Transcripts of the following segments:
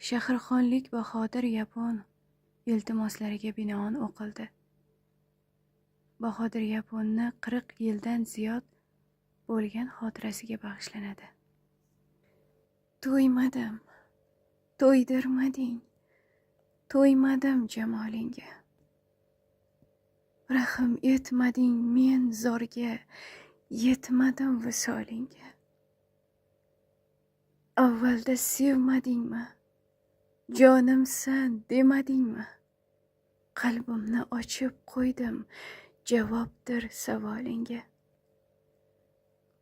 Shahrixonlik Bahodir Yapon iltimoslariga binoan o'qildi. Bahodir Yaponni 40 yildan ziyod bo'lgan xotirasiga bag'ishlanadi. To'ymadim, to'ydirmading, to'ymadim jamolingga. Rahm etmading men zorga, yetmadim visolingga. Avvalda sevmadingmi? Jonimsan demadingmi? Qalbimni ochib qo'ydim, javobdir savolingga.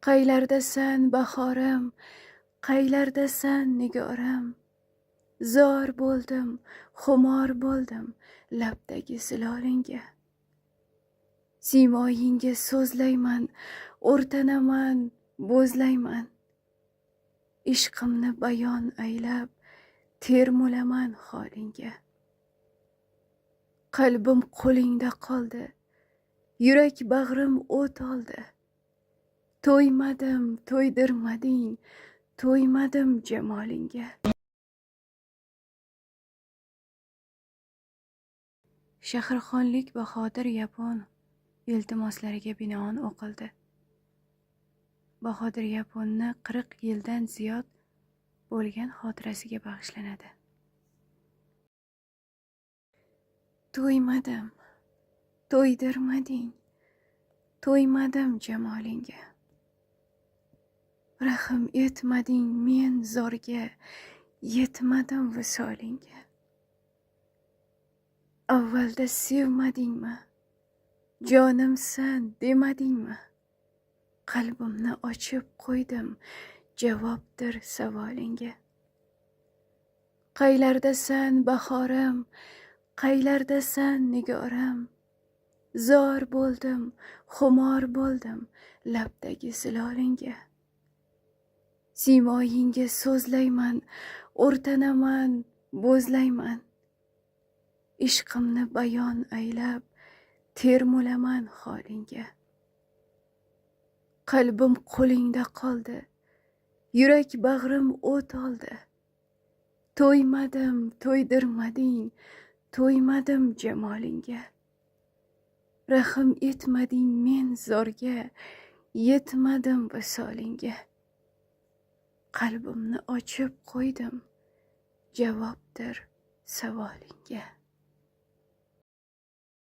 Qaylardasan bahorim, qaylardasan nigoram? Zor bo'ldim, xumor bo'ldim labdagi zilolingga. Siymoyingga so'zlayman, o'rtanaman, bo'zlayman. Ishqimni bayon aylab, termulaman holingga. Qalbim qo'lingda qoldi, yurak bag'rim o't oldi. To'ymadim, to'ydirmading, to'ymadim jamolingga. Shahrixonlik Bahodir Yapon iltimoslariga binoan o'qildi. Bahodir Yaponni 40 yildan ziyod bo'lgan xotirasiga bag'ishlanadi. To'ymadim, to'ydirmading, to'ymadim jamolingga. Rahm etmading men zorga, yetmadim visolingga. Avvalda sevmadingmi? Jonimsan demadingmi? Qalbimni ochib qo'ydim, javobdir savolingga. Qaylardasan bahorim, qaylardasan nigoram? Zor bo'ldim, xumor bo'ldim labdagi zilolingga. Siymoyingga so'zlayman, o'rtanaman, bo'zlayman. Ishqimni bayon aylab, termulaman holingga. Qalbim qo'lingda qoldi, yurak bag'rim o't oldi. To'ymadim, to'ydirmading, to'ymadim jamolingga. Rahm etmading men zorga, yetmadim visolingga. Qalbimni ochib qo'ydim, javobdir savolingga.